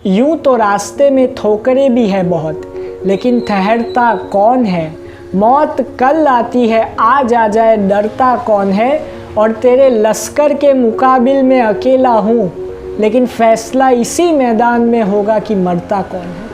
यूं तो रास्ते में ठोकरें भी है बहुत, लेकिन ठहरता कौन है। मौत कल आती है, आज आ जाए डरता कौन है। और तेरे लश्कर के मुकाबिल में अकेला हूँ, लेकिन फैसला इसी मैदान में होगा कि मरता कौन है।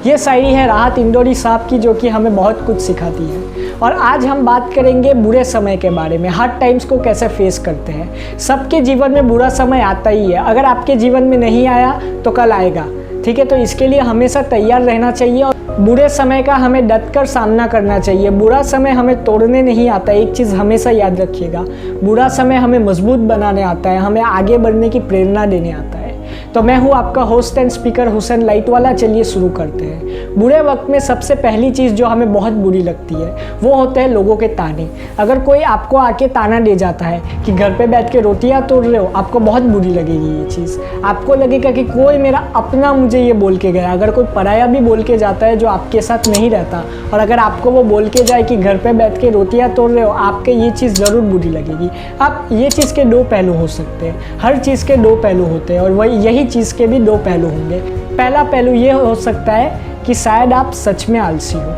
ये शायरी है राहत इंदौरी साहब की, जो कि हमें बहुत कुछ सिखाती है। और आज हम बात करेंगे बुरे समय के बारे में, हार्ड टाइम्स को कैसे फेस करते हैं। सबके जीवन में बुरा समय आता ही है, अगर आपके जीवन में नहीं आया तो कल आएगा, ठीक है। तो इसके लिए हमेशा तैयार रहना चाहिए और बुरे समय का हमें डट कर सामना करना चाहिए। बुरा समय हमें तोड़ने नहीं आता, एक चीज़ हमेशा याद रखिएगा, बुरा समय हमें मजबूत बनाने आता है, हमें आगे बढ़ने की प्रेरणा देने आता है। तो मैं हूँ आपका होस्ट एंड स्पीकर हुसैन लाइटवाला। चलिए शुरू करते हैं। बुरे वक्त में सबसे पहली चीज़ जो हमें बहुत बुरी लगती है वो होते हैं लोगों के ताने। अगर कोई आपको आके ताना दे जाता है कि घर पे बैठ के रोटियां तोड़ रहे हो, आपको बहुत बुरी लगेगी ये चीज़। आपको लगेगा कि कोई मेरा अपना मुझे ये बोल के गया। अगर कोई पराया भी बोल के जाता है जो आपके साथ नहीं रहता, और अगर आपको वो बोल के जाए कि घर पे बैठ के रोटियां तोड़ रहे हो, आपके ये चीज़ ज़रूर बुरी लगेगी। अब ये चीज़ के दो पहलू हो सकते हैं, हर चीज़ के दो पहलू होते हैं, और वही यही चीज़ के भी दो पहलू होंगे। पहला पहलू ये हो सकता है कि शायद आप सच में आलसी हो।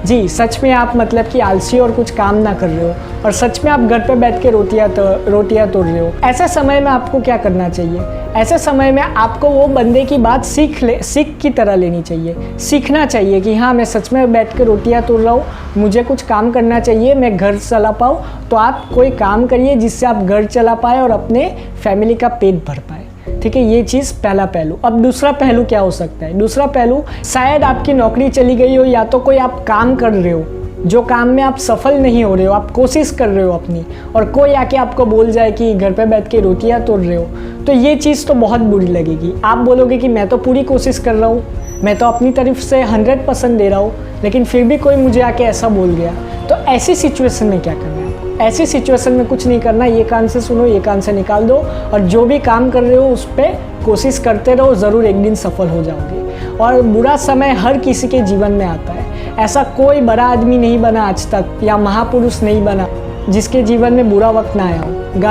जी, सच में आप मतलब कि आलसी और कुछ काम ना कर रहे हो, और सच में आप घर पे बैठ के रोटियां तोड़ रहे हो। ऐसे समय में आपको क्या करना चाहिए? ऐसे समय में आपको वो बंदे की बात सीख की तरह लेनी चाहिए। सीखना चाहिए कि हाँ, मैं सच में बैठ के रोटियां तोड़ रहा हूँ, मुझे कुछ काम करना चाहिए, मैं घर चला पाऊँ। तो आप कोई काम करिए जिससे आप घर चला पाए और अपने फैमिली का पेट भर पाए, ठीक है। ये चीज़ पहला पहलू। अब दूसरा पहलू क्या हो सकता है? दूसरा पहलू, शायद आपकी नौकरी चली गई हो, या तो कोई आप काम कर रहे हो जो काम में आप सफल नहीं हो रहे हो, आप कोशिश कर रहे हो अपनी, और कोई आके आपको बोल जाए कि घर पे बैठ के रोटियां तोड़ रहे हो, तो ये चीज़ तो बहुत बुरी लगेगी। आप बोलोगे कि मैं तो पूरी कोशिश कर रहा हूँ, मैं तो अपनी तरफ से 100% दे रहा हूँ, लेकिन फिर भी कोई मुझे आके ऐसा बोल गया। तो ऐसी सिचुएशन में क्या करना है? ऐसी सिचुएशन में कुछ नहीं करना, ये कान से सुनो, ये कान से निकाल दो, और जो भी काम कर रहे हो उस पर कोशिश करते रहो, ज़रूर एक दिन सफल हो जाओगे। और बुरा समय हर किसी के जीवन में आता है। ऐसा कोई बड़ा आदमी नहीं बना आज तक, या महापुरुष नहीं बना जिसके जीवन में बुरा वक्त ना आया हो।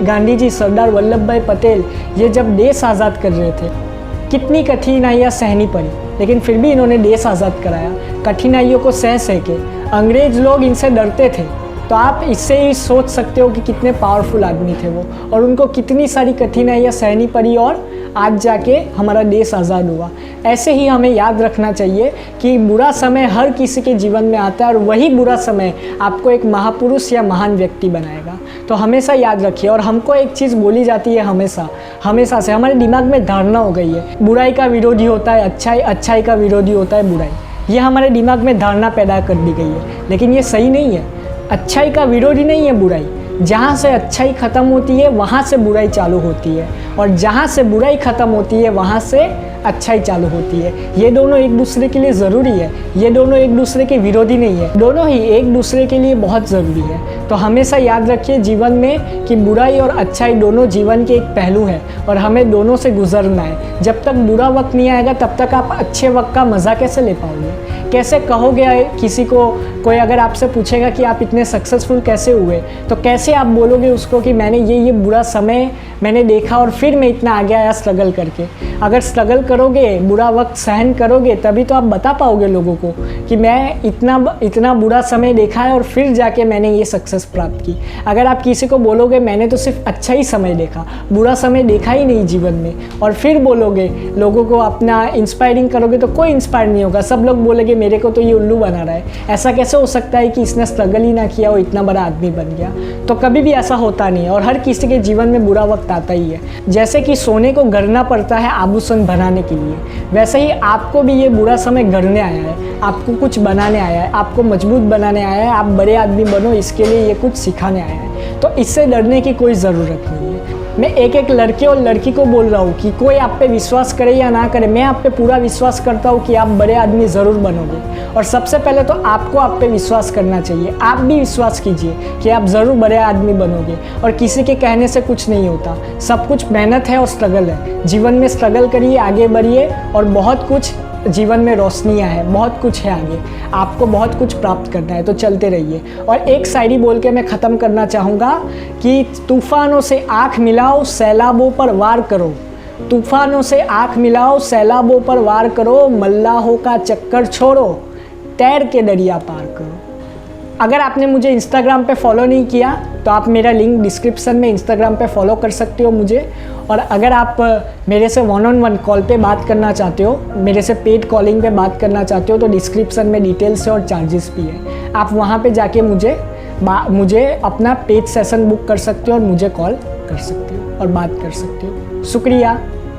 गांधी जी, सरदार वल्लभ भाई पटेल, ये जब देश आज़ाद कर रहे थे, कितनी कठिनाइयाँ सहनी पड़ी, लेकिन फिर भी इन्होंने देश आज़ाद कराया। कठिनाइयों को सह के अंग्रेज लोग इनसे डरते थे। तो आप इससे ही सोच सकते हो कि कितने पावरफुल आदमी थे वो, और उनको कितनी सारी कठिनाइयाँ सहनी पड़ी, और आज जाके हमारा देश आज़ाद हुआ। ऐसे ही हमें याद रखना चाहिए कि बुरा समय हर किसी के जीवन में आता है, और वही बुरा समय आपको एक महापुरुष या महान व्यक्ति बनाएगा। तो हमेशा याद रखिए। और हमको एक चीज़ बोली जाती है हमेशा से, हमारे दिमाग में धारणा हो गई है, बुराई का विरोधी होता है अच्छाई, अच्छाई का विरोधी होता है बुराई। ये हमारे दिमाग में धारणा पैदा कर दी गई है, लेकिन ये सही नहीं है। अच्छाई का विरोधी नहीं है बुराई। जहाँ से अच्छाई ख़त्म होती है वहाँ से बुराई चालू होती है, और जहाँ से बुराई ख़त्म होती है वहाँ से अच्छाई चालू होती है। ये दोनों एक दूसरे के लिए ज़रूरी है, ये दोनों एक दूसरे के विरोधी नहीं है, दोनों ही एक दूसरे के लिए बहुत ज़रूरी है। तो हमेशा याद रखिए जीवन में कि बुराई और अच्छाई दोनों जीवन के एक पहलू है, और हमें दोनों से गुजरना है। जब तक बुरा वक्त नहीं आएगा तब तक आप अच्छे वक्त का मज़ा कैसे ले पाओगे? कैसे कहोगे किसी को? कोई अगर आपसे पूछेगा कि आप इतने सक्सेसफुल कैसे हुए, तो कैसे आप बोलोगे उसको कि मैंने ये बुरा समय मैंने देखा और फिर मैं इतना आगे आया स्ट्रगल करके? अगर स्ट्रगल करोगे, बुरा वक्त सहन करोगे, तभी तो आप बता पाओगे लोगों को कि मैं इतना बुरा समय देखा है और फिर जाके मैंने ये सक्सेस प्राप्त की। अगर आप किसी को बोलोगे मैंने तो सिर्फ अच्छा ही समय देखा, बुरा समय देखा ही नहीं जीवन में, और फिर बोलोगे लोगों को अपना इंस्पायरिंग करोगे, तो कोई इंस्पायर नहीं होगा। सब लोग बोलेंगे मेरे को तो ये उल्लू बना रहा है। ऐसा कैसे हो सकता है कि इसने स्ट्रगल ही ना किया, वो इतना बड़ा आदमी बन गया? तो कभी भी ऐसा होता नहीं है, और हर किसी के जीवन में बुरा वक्त आता ही है। जैसे कि सोने को गढ़ना पड़ता है आभूषण बनाने के लिए, वैसे ही आपको भी ये बुरा समय गढ़ने आया है, आपको कुछ बनाने आया है, आपको मजबूत बनाने आया है। आप बड़े आदमी बनो, इसके लिए ये कुछ सिखाने आया है। तो इससे डरने की कोई ज़रूरत नहीं है। मैं एक लड़के और लड़की को बोल रहा हूँ कि कोई आप पे विश्वास करे या ना करे, मैं आप पे पूरा विश्वास करता हूँ कि आप बड़े आदमी ज़रूर बनोगे। और सबसे पहले तो आपको आप पे विश्वास करना चाहिए। आप भी विश्वास कीजिए कि आप ज़रूर बड़े आदमी बनोगे, और किसी के कहने से कुछ नहीं होता। सब कुछ मेहनत है और स्ट्रगल है। जीवन में स्ट्रगल करिए, आगे बढ़िए, और बहुत कुछ जीवन में रोशनियाँ है, बहुत कुछ है आगे, आपको बहुत कुछ प्राप्त करना है। तो चलते रहिए। और एक शायरी बोल के मैं ख़त्म करना चाहूँगा कि तूफ़ानों से आँख मिलाओ, सैलाबों पर वार करो, तूफानों से आँख मिलाओ, सैलाबों पर वार करो, मल्लाहों का चक्कर छोड़ो, तैर के दरिया पार करो। अगर आपने मुझे इंस्टाग्राम पे फॉलो नहीं किया तो आप मेरा लिंक डिस्क्रिप्शन में इंस्टाग्राम पे फॉलो कर सकते हो मुझे। और अगर आप मेरे से 1-on-1 कॉल पे बात करना चाहते हो, मेरे से पेड कॉलिंग पे बात करना चाहते हो, तो डिस्क्रिप्शन में डिटेल्स है और चार्जेस भी है। आप वहाँ पे जाके मुझे अपना पेड सेशन बुक कर सकते हो और मुझे कॉल कर सकते हो और बात कर सकते हो। शुक्रिया।